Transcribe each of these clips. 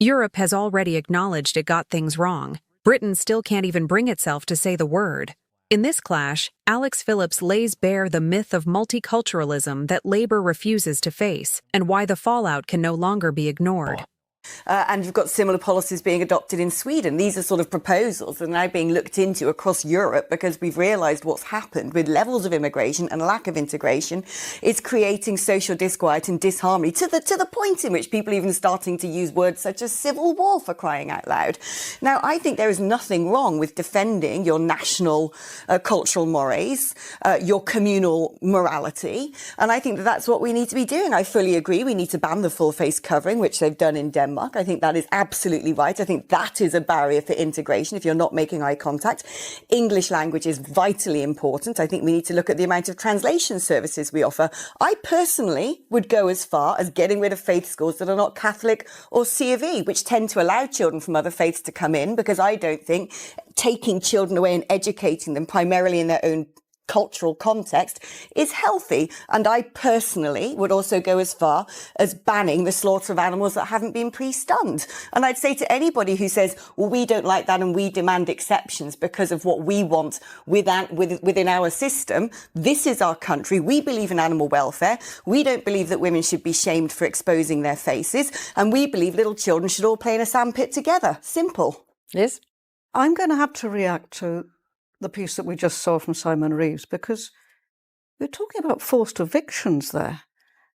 Europe has already acknowledged it got things wrong. Britain still can't even bring itself to say the word. In this clash, Alex Phillips lays bare the myth of multiculturalism that Labour refuses to face, and why the fallout can no longer be ignored. And you've got similar policies being adopted in Sweden. These are sort of proposals that are now being looked into across Europe because we've realised what's happened with levels of immigration and lack of integration. It's creating social disquiet and disharmony to the point in which people are even starting to use words such as civil war, for crying out loud. Now, I think there is nothing wrong with defending your national cultural mores, your communal morality. And I think that that's what we need to be doing. I fully agree. We need to ban the full face covering, which they've done in Denmark. I think that is absolutely right. I think that is a barrier for integration if you're not making eye contact. English language is vitally important. I think we need to look at the amount of translation services we offer. I personally would go as far as getting rid of faith schools that are not Catholic or C of E, which tend to allow children from other faiths to come in, because I don't think taking children away and educating them primarily in their own cultural context is healthy. And I personally would also go as far as banning the slaughter of animals that haven't been pre-stunned. And I'd say to anybody who says, well, we don't like that and we demand exceptions because of what we want within our system, this is our country. We believe in animal welfare. We don't believe that women should be shamed for exposing their faces. And we believe little children should all play in a sandpit together. Simple. Liz? I'm going to have to react to the piece that we just saw from Simon Reeves, because we're talking about forced evictions there.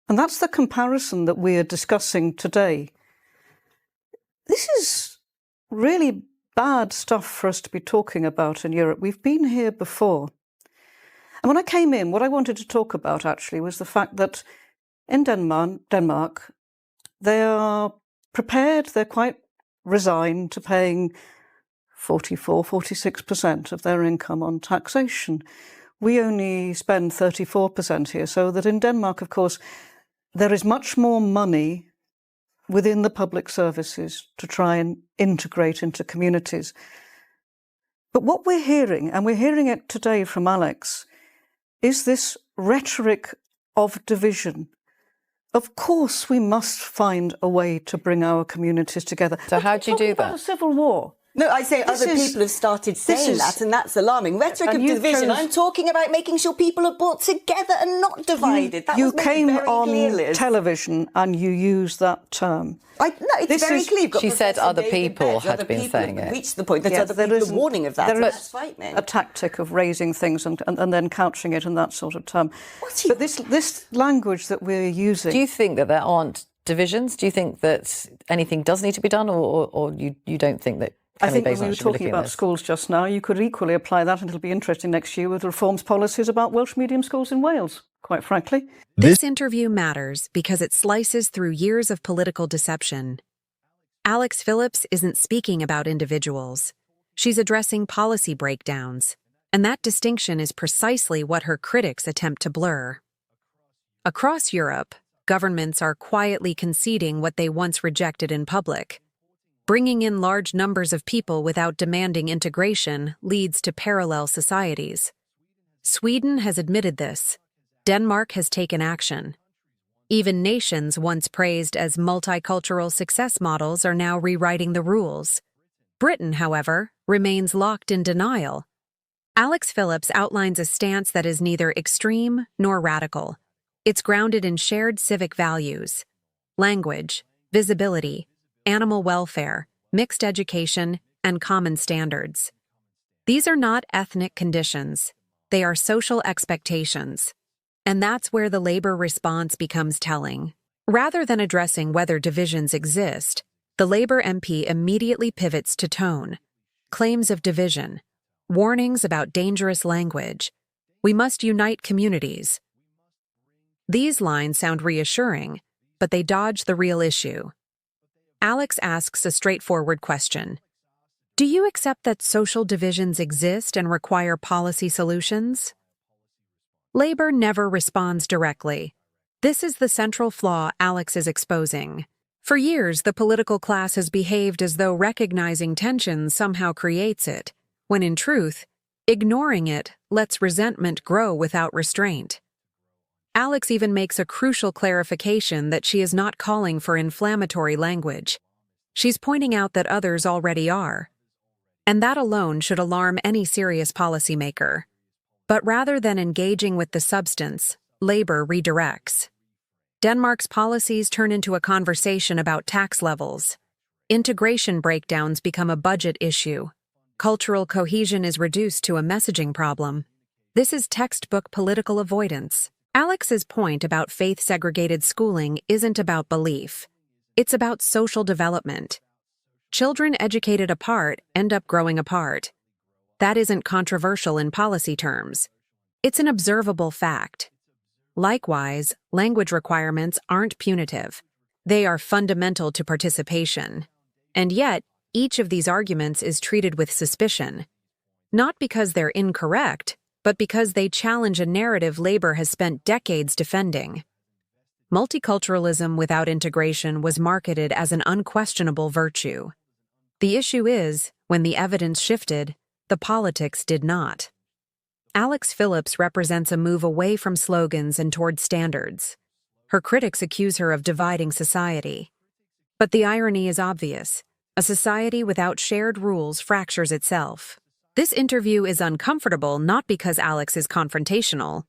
And that's the comparison that we're discussing today. This is really bad stuff for us to be talking about in Europe. We've been here before. And when I came in, what I wanted to talk about actually was the fact that in Denmark, they are prepared, they're quite resigned to paying 46% of their income on taxation. We only spend 34% here, so that in Denmark, of course, there is much more money within the public services to try and integrate into communities. But what we're hearing, and we're hearing it today from Alex, is this rhetoric of division. Of course, we must find a way to bring our communities together. So how do you do that? About a civil war. No, I say other people have started saying that, and that's alarming. Rhetoric of division. I'm talking about making sure people are brought together and not divided. You came on television and you used that term. No, it's very clear. She said other people had been saying it. Reached the point that other people are warning of that. There is a tactic of raising things and then couching it in that sort of term. But this language that we're using... Do you think that there aren't divisions? Do you think that anything does need to be done, or you don't think that... I think when we were talking about schools just now, you could equally apply that, and it'll be interesting next year with reforms policies about Welsh medium schools in Wales, quite frankly. This interview matters because it slices through years of political deception. Alex Phillips isn't speaking about individuals. She's addressing policy breakdowns, and that distinction is precisely what her critics attempt to blur. Across Europe, governments are quietly conceding what they once rejected in public. Bringing in large numbers of people without demanding integration leads to parallel societies. Sweden has admitted this. Denmark has taken action. Even nations once praised as multicultural success models are now rewriting the rules. Britain, however, remains locked in denial. Alex Phillips outlines a stance that is neither extreme nor radical. It's grounded in shared civic values: language, visibility, animal welfare, mixed education, and common standards. These are not ethnic conditions. They are social expectations. And that's where the Labour response becomes telling. Rather than addressing whether divisions exist, the Labour MP immediately pivots to tone. Claims of division, warnings about dangerous language. We must unite communities. These lines sound reassuring, but they dodge the real issue. Alex asks a straightforward question. Do you accept that social divisions exist and require policy solutions? Labour never responds directly. This is the central flaw Alex is exposing. For years, the political class has behaved as though recognizing tension somehow creates it, when in truth, ignoring it lets resentment grow without restraint. Alex even makes a crucial clarification that she is not calling for inflammatory language. She's pointing out that others already are. And that alone should alarm any serious policymaker. But rather than engaging with the substance, Labour redirects. Denmark's policies turn into a conversation about tax levels. Integration breakdowns become a budget issue. Cultural cohesion is reduced to a messaging problem. This is textbook political avoidance. Alex's point about faith-segregated schooling isn't about belief. It's about social development. Children educated apart end up growing apart. That isn't controversial in policy terms. It's an observable fact. Likewise, language requirements aren't punitive. They are fundamental to participation. And yet, each of these arguments is treated with suspicion. Not because they're incorrect, but because they challenge a narrative Labour has spent decades defending. Multiculturalism without integration was marketed as an unquestionable virtue. The issue is, when the evidence shifted, the politics did not. Alex Phillips represents a move away from slogans and toward standards. Her critics accuse her of dividing society. But the irony is obvious. A society without shared rules fractures itself. This interview is uncomfortable not because Alex is confrontational.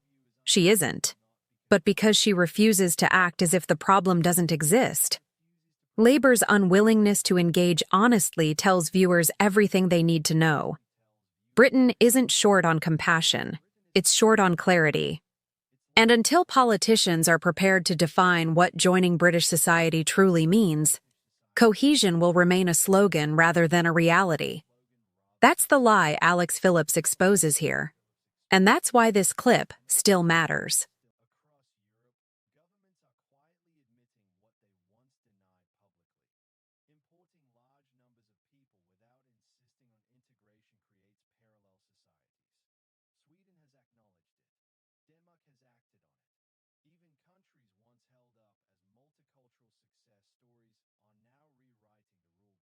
She isn't. But because she refuses to act as if the problem doesn't exist. Labour's unwillingness to engage honestly tells viewers everything they need to know. Britain isn't short on compassion, it's short on clarity. And until politicians are prepared to define what joining British society truly means, cohesion will remain a slogan rather than a reality. That's the lie Alex Phillips exposes here. And that's why this clip still matters. Sweden has acknowledged it. Denmark has acted on it. Even countries once held up